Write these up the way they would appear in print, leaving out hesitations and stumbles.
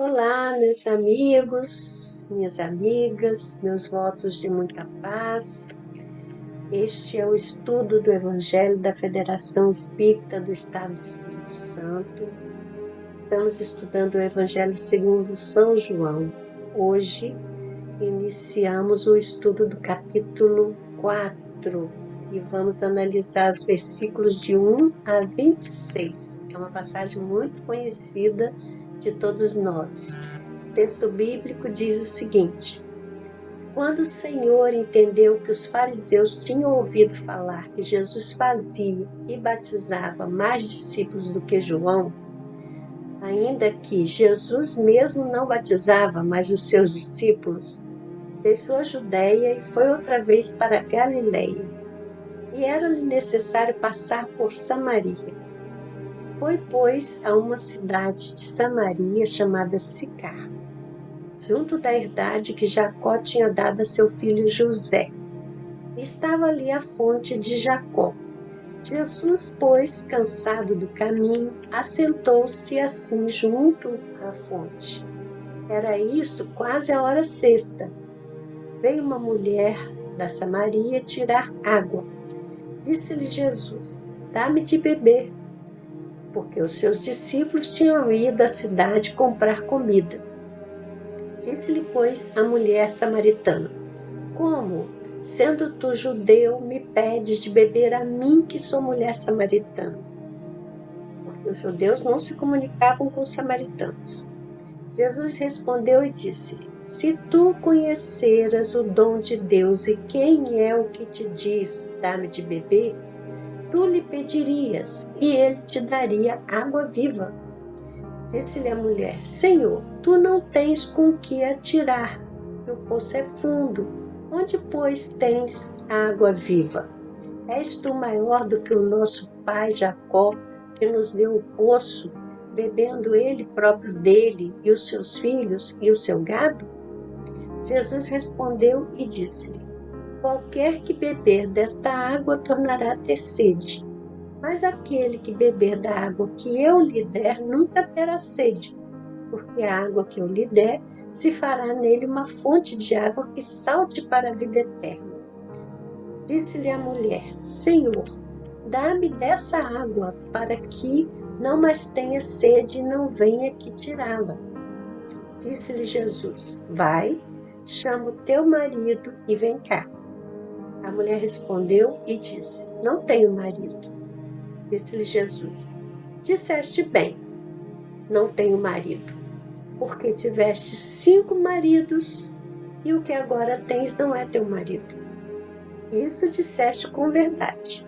Olá, meus amigos, minhas amigas, meus votos de muita paz. Este é o estudo do Evangelho da Federação Espírita do Estado do Espírito Santo. Estamos estudando o Evangelho segundo São João. Hoje iniciamos o estudo do capítulo 4 e vamos analisar os versículos de 1 a 26. É uma passagem muito conhecida de todos nós. O texto bíblico diz o seguinte: quando o Senhor entendeu que os fariseus tinham ouvido falar que Jesus fazia e batizava mais discípulos do que João, ainda que Jesus mesmo não batizava, mas os seus discípulos, deixou a Judéia e foi outra vez para a Galiléia. E era-lhe necessário passar por Samaria. Foi, pois, a uma cidade de Samaria chamada Sicar, junto da herdade que Jacó tinha dado a seu filho José. Estava ali a fonte de Jacó. Jesus, pois, cansado do caminho, assentou-se assim junto à fonte. Era isso quase a hora sexta. Veio uma mulher da Samaria tirar água. Disse-lhe Jesus: dá-me de beber, porque os seus discípulos tinham ido à cidade comprar comida. Disse-lhe, pois, a mulher samaritana: como, sendo tu judeu, me pedes de beber a mim, que sou mulher samaritana? Porque os judeus não se comunicavam com os samaritanos. Jesus respondeu e disse-lhe: se tu conheceras o dom de Deus e quem é o que te diz, dá-me de beber, tu lhe pedirias, e ele te daria água viva. Disse-lhe a mulher: Senhor, tu não tens com que atirar, e o poço é fundo. Onde, pois, tens água viva? És tu maior do que o nosso pai Jacó, que nos deu o poço, bebendo ele próprio dele, e os seus filhos, e o seu gado? Jesus respondeu e disse-lhe: qualquer que beber desta água tornará a ter sede. Mas aquele que beber da água que eu lhe der nunca terá sede, porque a água que eu lhe der se fará nele uma fonte de água que salte para a vida eterna. Disse-lhe a mulher: Senhor, dá-me dessa água, para que não mais tenha sede e não venha aqui tirá-la. Disse-lhe Jesus: vai, chama o teu marido e vem cá. A mulher respondeu e disse: não tenho marido. Disse-lhe Jesus: disseste bem, não tenho marido, porque tiveste 5 maridos, e o que agora tens não é teu marido. Isso disseste com verdade.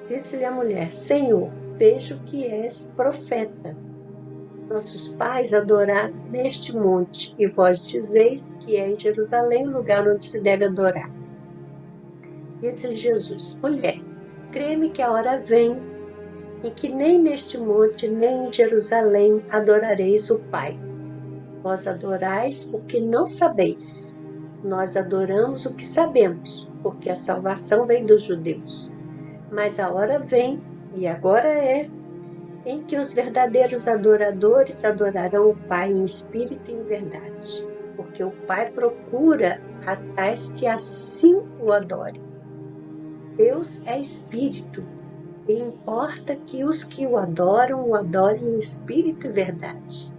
Disse-lhe a mulher: Senhor, vejo que és profeta. Nossos pais adoraram neste monte, e vós dizeis que é em Jerusalém o lugar onde se deve adorar. Disse-lhe Jesus: mulher, crê-me que a hora vem, em que nem neste monte, nem em Jerusalém adorareis o Pai. Vós adorais o que não sabeis. Nós adoramos o que sabemos, porque a salvação vem dos judeus. Mas a hora vem, e agora é, em que os verdadeiros adoradores adorarão o Pai em espírito e em verdade, porque o Pai procura a tais que assim o adorem. Deus é espírito, e importa que os que o adorem em espírito e verdade.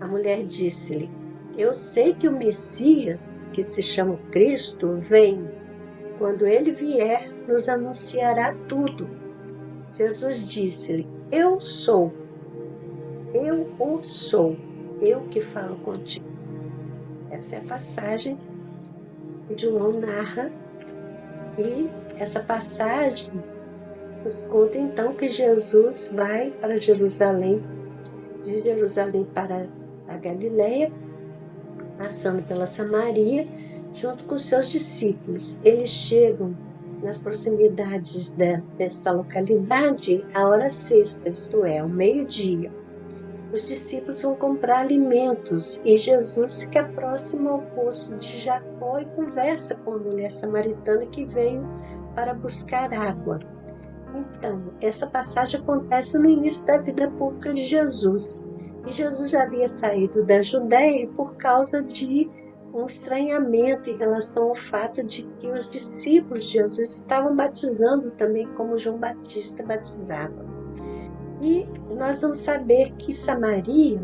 A mulher disse-lhe: eu sei que o Messias, que se chama Cristo, vem. Quando ele vier, nos anunciará tudo. Jesus disse-lhe: eu sou, eu o sou, eu que falo contigo. Essa é a passagem que João narra, e essa passagem nos conta então que Jesus vai para Jerusalém, de Jerusalém para a Galiléia, passando pela Samaria, junto com seus discípulos. Eles chegam nas proximidades dessa localidade à hora sexta, isto é, ao meio-dia. Os discípulos vão comprar alimentos e Jesus fica próximo ao poço de Jacó e conversa com a mulher samaritana que veio para buscar água. Então, essa passagem acontece no início da vida pública de Jesus. E Jesus já havia saído da Judéia por causa de um estranhamento em relação ao fato de que os discípulos de Jesus estavam batizando também como João Batista batizava. E nós vamos saber que Samaria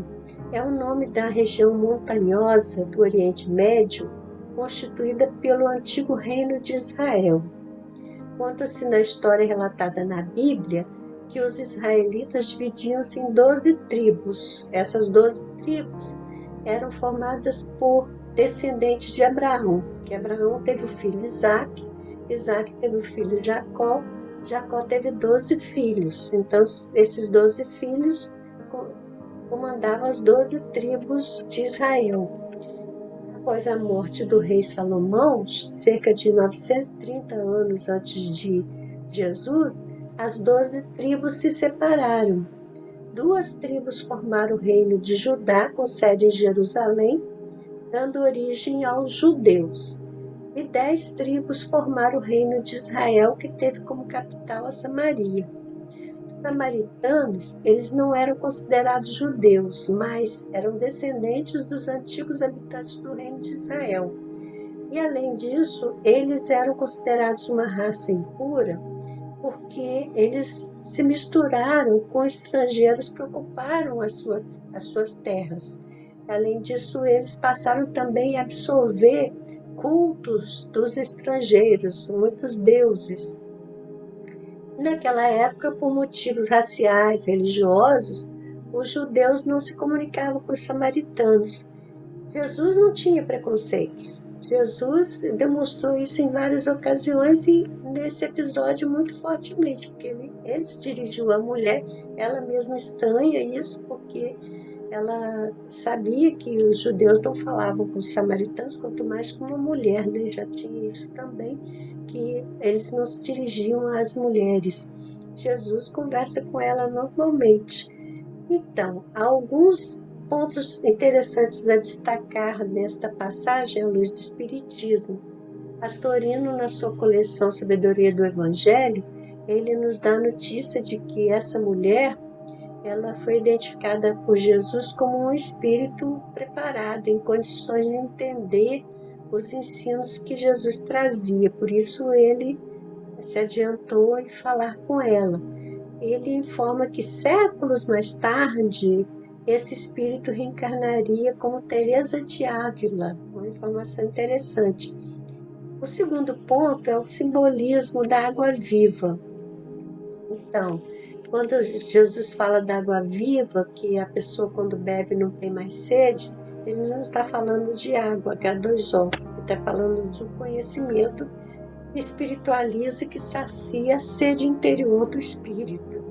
é o nome da região montanhosa do Oriente Médio, constituída pelo antigo reino de Israel. Conta-se na história relatada na Bíblia que os israelitas dividiam-se em 12 tribos. Essas 12 tribos eram formadas por descendentes de Abraão, que Abraão teve o filho Isaque, Isaque teve o filho Jacó, Jacó teve 12 filhos. Então, esses 12 filhos comandavam as 12 tribos de Israel. Após a morte do rei Salomão, cerca de 930 anos antes de Jesus, as 12 tribos se separaram. 2 tribos formaram o reino de Judá, com sede em Jerusalém, dando origem aos judeus. E 10 tribos formaram o reino de Israel, que teve como capital a Samaria. Os samaritanos, eles não eram considerados judeus, mas eram descendentes dos antigos habitantes do reino de Israel. E além disso, eles eram considerados uma raça impura, porque eles se misturaram com estrangeiros que ocuparam as suas terras. Além disso, eles passaram também a absorver cultos dos estrangeiros, muitos deuses. Naquela época, por motivos raciais, religiosos, os judeus não se comunicavam com os samaritanos. Jesus não tinha preconceitos. Jesus demonstrou isso em várias ocasiões e nesse episódio muito fortemente, porque ele se dirigiu à mulher, ela mesma estranha isso, porque ela sabia que os judeus não falavam com os samaritanos, quanto mais com uma mulher, né? Já tinha isso também, que eles não se dirigiam às mulheres. Jesus conversa com ela normalmente. Então, há alguns pontos interessantes a destacar nesta passagem à luz do Espiritismo. Pastorino, na sua coleção Sabedoria do Evangelho, ele nos dá a notícia de que essa mulher, ela foi identificada por Jesus como um espírito preparado, em condições de entender os ensinos que Jesus trazia. Por isso ele se adiantou em falar com ela. Ele informa que séculos mais tarde, esse espírito reencarnaria como Teresa de Ávila, uma informação interessante. O segundo ponto é o simbolismo da água viva. Então, quando Jesus fala da água viva, que a pessoa quando bebe não tem mais sede, ele não está falando de água, H2O, ele está falando de um conhecimento que espiritualiza, que sacia a sede interior do espírito.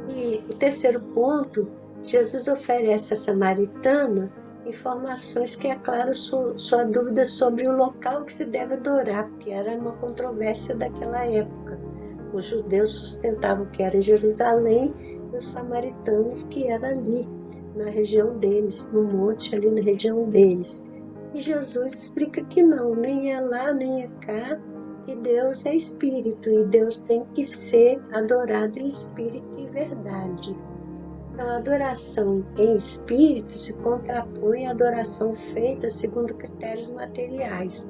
E o terceiro ponto, Jesus oferece à samaritana informações que aclaram sua dúvida sobre o local que se deve adorar, porque era uma controvérsia daquela época. Os judeus sustentavam que era em Jerusalém e os samaritanos que era ali, na região deles, no monte ali na região deles. E Jesus explica que não, nem é lá, nem é cá, e Deus é espírito, e Deus tem que ser adorado em espírito e verdade. Então, a adoração em espírito se contrapõe à adoração feita segundo critérios materiais,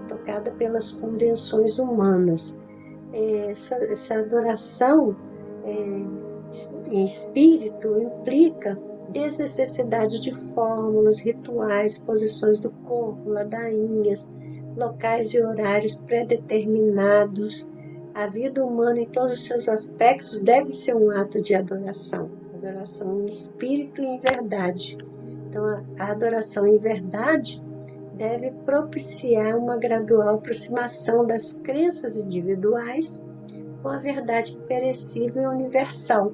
tocada pelas convenções humanas. Essa adoração em espírito implica desnecessidade de fórmulas, rituais, posições do corpo, ladainhas, locais e horários pré-determinados. A vida humana em todos os seus aspectos deve ser um ato de adoração em espírito e em verdade. Então, a adoração em verdade deve propiciar uma gradual aproximação das crenças individuais com a verdade imperecível e universal,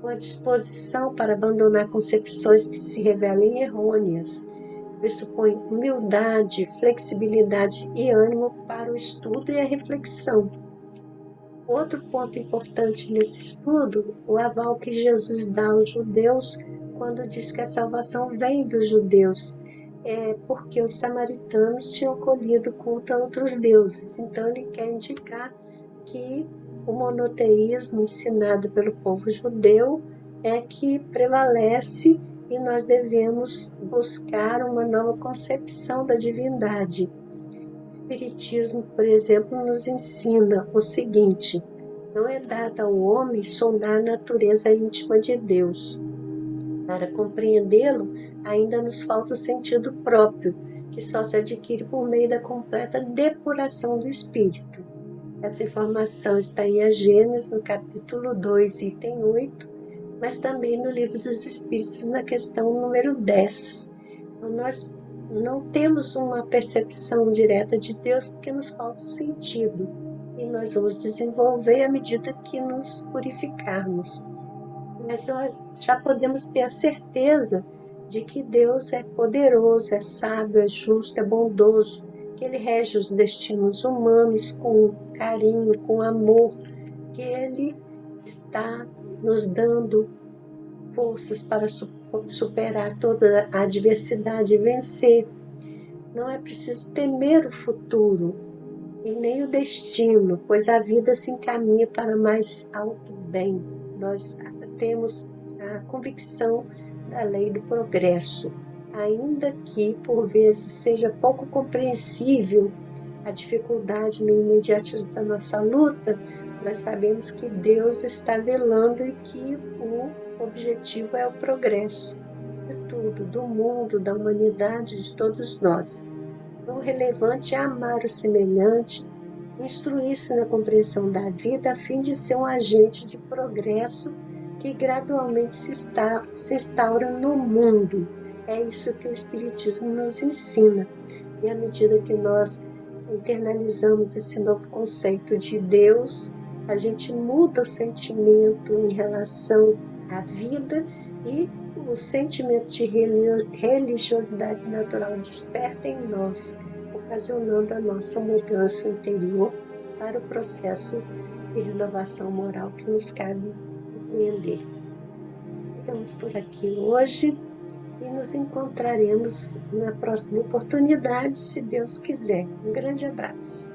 com a disposição para abandonar concepções que se revelem errôneas. Pressupõe humildade, flexibilidade e ânimo para o estudo e a reflexão. Outro ponto importante nesse estudo, o aval que Jesus dá aos judeus quando diz que a salvação vem dos judeus, porque os samaritanos tinham colhido culto a outros deuses. Então ele quer indicar que o monoteísmo ensinado pelo povo judeu é que prevalece e nós devemos buscar uma nova concepção da divindade. O Espiritismo, por exemplo, nos ensina o seguinte: não é dado ao homem sondar a natureza íntima de Deus. Para compreendê-lo, ainda nos falta o sentido próprio, que só se adquire por meio da completa depuração do espírito. Essa informação está em A Gênesis, no capítulo 2, item 8, mas também no Livro dos Espíritos, na questão número 10. Então, nós não temos uma percepção direta de Deus porque nos falta o sentido, e nós vamos desenvolver à medida que nos purificarmos. Mas nós já podemos ter a certeza de que Deus é poderoso, é sábio, é justo, é bondoso, que Ele rege os destinos humanos com carinho, com amor, que Ele está nos dando forças para superar toda a adversidade e vencer. Não é preciso temer o futuro e nem o destino, pois a vida se encaminha para mais alto bem. Nós temos a convicção da lei do progresso, ainda que por vezes seja pouco compreensível a dificuldade no imediatismo da nossa luta, nós sabemos que Deus está velando e que o objetivo é o progresso de tudo, do mundo, da humanidade, de todos nós. Então, o relevante é amar o semelhante, instruir-se na compreensão da vida a fim de ser um agente de progresso que gradualmente se instaura no mundo. É isso que o Espiritismo nos ensina. E à medida que nós internalizamos esse novo conceito de Deus, a gente muda o sentimento em relação à vida e o sentimento de religiosidade natural desperta em nós, ocasionando a nossa mudança interior para o processo de renovação moral que nos cabe empreender. Ficamos por aqui hoje e nos encontraremos na próxima oportunidade, se Deus quiser. Um grande abraço.